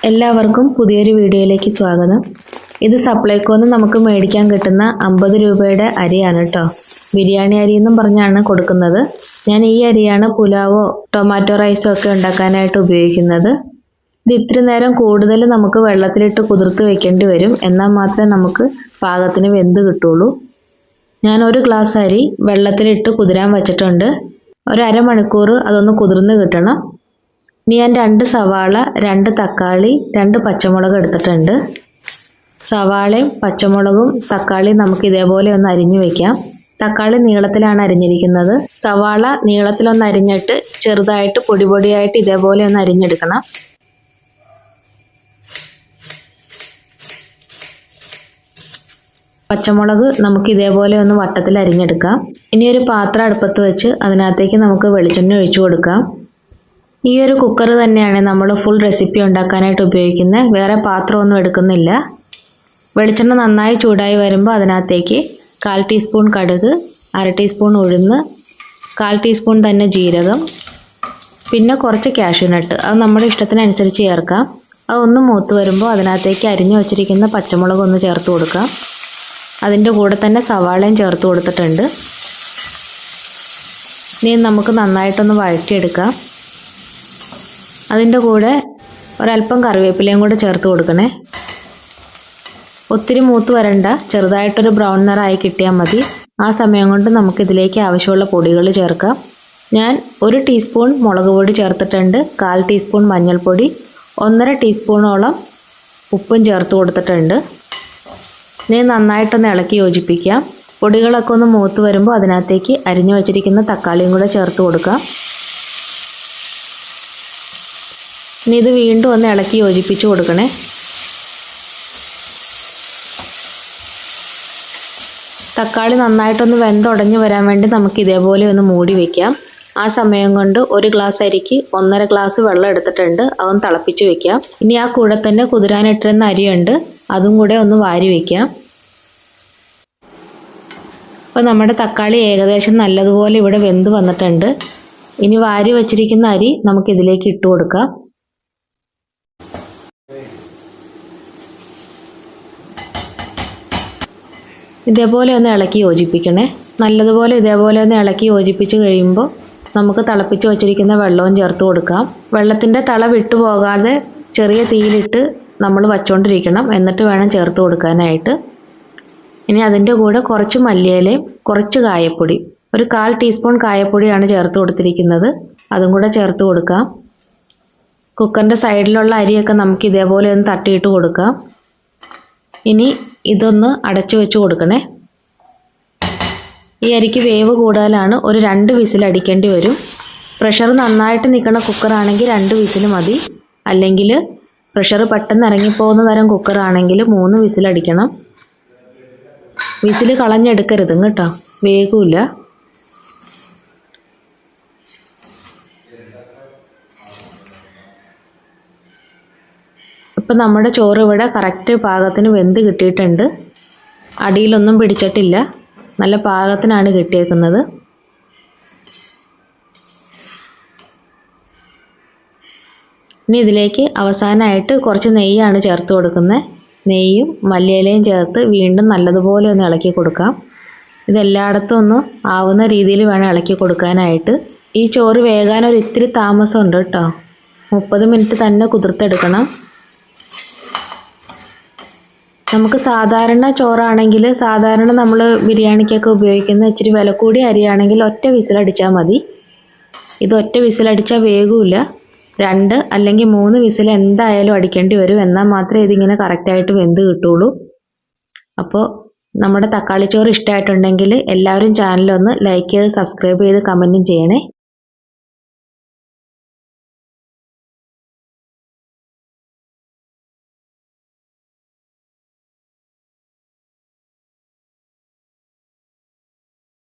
എല്ലാവർക്കും പുതിയൊരു വീഡിയോയിലേക്ക് സ്വാഗതം. ഇത് സപ്ലൈകോന്ന് നമുക്ക് മേടിക്കാൻ കിട്ടുന്ന 50 രൂപയുടെ അരിയാണ് കേട്ടോ. ബിരിയാണി അരി എന്നും പറഞ്ഞാണ് കൊടുക്കുന്നത്. ഞാൻ ഈ അരിയാണ് പുലാവോ ടൊമാറ്റോ റൈസോ ഒക്കെ ഉണ്ടാക്കാനായിട്ട് ഉപയോഗിക്കുന്നത്. ഇത് ഇത്തിരി നേരം കൂടുതൽ നമുക്ക് വെള്ളത്തിലിട്ട് കുതിർത്ത് വെക്കേണ്ടി വരും. എന്നാൽ മാത്രമേ നമുക്ക് പാകത്തിന് വെന്ത് കിട്ടുള്ളൂ. ഞാൻ ഒരു ഗ്ലാസ് അരി വെള്ളത്തിലിട്ട് കുതിരാൻ വെച്ചിട്ടുണ്ട്. ഒരു അരമണിക്കൂർ അതൊന്ന് കുതിർന്ന് കിട്ടണം. ഇനി ഞാൻ 2 സവാള, 2 തക്കാളി, 2 പച്ചമുളക് എടുത്തിട്ടുണ്ട്. സവാളയും പച്ചമുളകും തക്കാളിയും നമുക്ക് ഇതേപോലെ ഒന്ന് അരിഞ്ഞു വയ്ക്കാം. തക്കാളി നീളത്തിലാണ് അരിഞ്ഞിരിക്കുന്നത്. സവാള നീളത്തിലൊന്ന് അരിഞ്ഞിട്ട് ചെറുതായിട്ട് പൊടിയായിട്ട് ഇതേപോലെ ഒന്ന് അരിഞ്ഞെടുക്കണം. പച്ചമുളക് നമുക്ക് ഇതേപോലെ ഒന്ന് വട്ടത്തിൽ അരിഞ്ഞെടുക്കാം. ഇനി ഒരു പാത്രം അടുപ്പത്ത് വെച്ച് അതിനകത്തേക്ക് നമുക്ക് വെളിച്ചെണ്ണ ഒഴിച്ചു കൊടുക്കാം. ഈ ഒരു കുക്കർ തന്നെയാണ് നമ്മൾ ഫുൾ റെസിപ്പി ഉണ്ടാക്കാനായിട്ട് ഉപയോഗിക്കുന്നത്. വേറെ പാത്രമൊന്നും എടുക്കുന്നില്ല. വെളിച്ചെണ്ണ നന്നായി ചൂടായി വരുമ്പോൾ അതിനകത്തേക്ക് 1/4 ടീസ്പൂൺ കടുക്, 1/2 ടീസ്പൂൺ ഉഴുന്ന്, 1/4 ടീസ്പൂൺ തന്നെ ജീരകം, പിന്നെ കുറച്ച് കാഷ്യൂനട്ട്. അത് നമ്മുടെ ഇഷ്ടത്തിനനുസരിച്ച് ചേർക്കാം. അതൊന്ന് മൂത്ത് വരുമ്പോൾ അതിനകത്തേക്ക് അരിഞ്ഞു വച്ചിരിക്കുന്ന പച്ചമുളക് ഒന്ന് ചേർത്ത് കൊടുക്കാം. അതിൻ്റെ കൂടെ തന്നെ സവാളയും ചേർത്ത് കൊടുത്തിട്ടുണ്ട്. ഇനി നമുക്ക് നന്നായിട്ടൊന്ന് വഴറ്റിയെടുക്കാം. അതിൻ്റെ കൂടെ ഒരല്പം കറിവേപ്പിലയും കൂടെ ചേർത്ത് കൊടുക്കണേ. ഒത്തിരി മൂത്ത് വരണ്ട, ചെറുതായിട്ടൊരു ബ്രൗൺ നിറമായി കിട്ടിയാൽ മതി. ആ സമയം കൊണ്ട് നമുക്കിതിലേക്ക് ആവശ്യമുള്ള പൊടികൾ ചേർക്കാം. ഞാൻ 1 ടീസ്പൂൺ മുളക് പൊടി ചേർത്തിട്ടുണ്ട്, 1/4 ടീസ്പൂൺ മഞ്ഞൾപ്പൊടി, 1.5 ടീസ്പൂണോളം ഉപ്പും ചേർത്ത് കൊടുത്തിട്ടുണ്ട്. ഇനി നന്നായിട്ടൊന്ന് ഇളക്കി യോജിപ്പിക്കാം. പൊടികളൊക്കെ ഒന്ന് മൂത്ത് വരുമ്പോൾ അതിനകത്തേക്ക് അരിഞ്ഞു വച്ചിരിക്കുന്ന തക്കാളിയും കൂടെ ചേർത്ത് കൊടുക്കാം. ഇനി ഇത് വീണ്ടും ഒന്ന് ഇളക്കി യോജിപ്പിച്ച് കൊടുക്കണേ. തക്കാളി നന്നായിട്ടൊന്ന് വെന്തുടഞ്ഞ് വരാൻ വേണ്ടി നമുക്ക് ഇതേപോലെ ഒന്ന് മൂടി വയ്ക്കാം. ആ സമയം കൊണ്ട് 1 ഗ്ലാസ് അരിക്ക് 1.5 ഗ്ലാസ് വെള്ളം എടുത്തിട്ടുണ്ട്. അതൊന്ന് തിളപ്പിച്ച് വെക്കാം. ഇനി ആ കൂടെ തന്നെ കുതിരാനിട്ടിരുന്ന അരിയുണ്ട്, അതും കൂടെ ഒന്ന് വാരി വയ്ക്കാം. അപ്പോൾ നമ്മുടെ തക്കാളി ഏകദേശം നല്ലതുപോലെ ഇവിടെ വെന്ത് വന്നിട്ടുണ്ട്. ഇനി വാരി വച്ചിരിക്കുന്ന അരി നമുക്കിതിലേക്ക് ഇട്ട് കൊടുക്കാം. ഇതേപോലെ ഒന്ന് ഇളക്കി യോജിപ്പിക്കണേ. നല്ലതുപോലെ ഇതേപോലെ ഒന്ന് ഇളക്കി യോജിപ്പിച്ച് കഴിയുമ്പോൾ നമുക്ക് തിളപ്പിച്ച് വച്ചിരിക്കുന്ന വെള്ളവും ചേർത്ത് കൊടുക്കാം. വെള്ളത്തിൻ്റെ തള വിട്ടു പോകാതെ ചെറിയ തീയിലിട്ട് നമ്മൾ വച്ചുകൊണ്ടിരിക്കണം. എന്നിട്ട് വേണം ചേർത്ത് കൊടുക്കാനായിട്ട്. ഇനി അതിൻ്റെ കൂടെ കുറച്ച് മല്ലിയിലയും കുറച്ച് കായപ്പൊടി, ഒരു 1/4 ടീസ്പൂൺ കായപ്പൊടിയാണ് ചേർത്ത് കൊടുത്തിരിക്കുന്നത്. അതും കൂടെ ചേർത്ത് കൊടുക്കാം. കുക്കറിൻ്റെ സൈഡിലുള്ള അരിയൊക്കെ നമുക്ക് ഇതേപോലെ ഒന്ന് തട്ടിയിട്ട് കൊടുക്കാം. ഇനി ഇതൊന്ന് അടച്ചു വെച്ച് കൊടുക്കണേ. ഈ അരിക്ക് വേവ് കൂടുതലാണ്, ഒരു 2 വിസിൽ അടിക്കേണ്ടി വരും. പ്രഷർ നന്നായിട്ട് നിൽക്കുന്ന കുക്കറാണെങ്കിൽ 2 വിസിൽ മതി. അല്ലെങ്കിൽ പ്രഷർ പെട്ടെന്ന് ഇറങ്ങിപ്പോകുന്ന തരം കുക്കറാണെങ്കിൽ 3 വിസിൽ അടിക്കണം. വിസിൽ കളഞ്ഞെടുക്കരുത് കേട്ടോ, വേഗമില്ല. ഇപ്പം നമ്മുടെ ചോറ് ഇവിടെ കറക്റ്റ് പാകത്തിന് വെന്ത് കിട്ടിയിട്ടുണ്ട്. അടിയിലൊന്നും പിടിച്ചിട്ടില്ല, നല്ല പാകത്തിനാണ് കിട്ടിയേക്കുന്നത്. ഇനി ഇതിലേക്ക് അവസാനമായിട്ട് കുറച്ച് നെയ്യാണ് ചേർത്ത് കൊടുക്കുന്നത്. നെയ്യും മല്ലിയിലയും ചേർത്ത് വീണ്ടും നല്ലതുപോലെ ഒന്ന് ഇളക്കി കൊടുക്കാം. ഇതെല്ലായിടത്തും ഒന്ന് ആവുന്ന രീതിയിൽ വേണം ഇളക്കി കൊടുക്കാനായിട്ട്. ഈ ചോറ് വേകാൻ ഒരു ഇത്തിരി താമസമുണ്ട് കേട്ടോ. 30 മിനിറ്റ് തന്നെ കുതിർത്തെടുക്കണം. നമുക്ക് സാധാരണ ചോറാണെങ്കിൽ, സാധാരണ നമ്മൾ ബിരിയാണിക്കൊക്കെ ഉപയോഗിക്കുന്ന ഇച്ചിരി വില കൂടിയ അരിയാണെങ്കിൽ ഒറ്റ വിസിലടിച്ചാൽ മതി. ഇത് ഒറ്റ വിസിലടിച്ചാൽ വേഗമില്ല. 2 അല്ലെങ്കിൽ 3 വിസിൽ എന്തായാലും അടിക്കേണ്ടി വരും. എന്നാൽ മാത്രമേ ഇതിങ്ങനെ കറക്റ്റായിട്ട് വെന്ത് കിട്ടുള്ളൂ. അപ്പോൾ നമ്മുടെ തക്കാളി ചോറ് ഇഷ്ടമായിട്ടുണ്ടെങ്കിൽ എല്ലാവരും ചാനലൊന്ന് ലൈക്ക് ചെയ്ത് സബ്സ്ക്രൈബ് ചെയ്ത് കമൻറ്റും ചെയ്യണേ.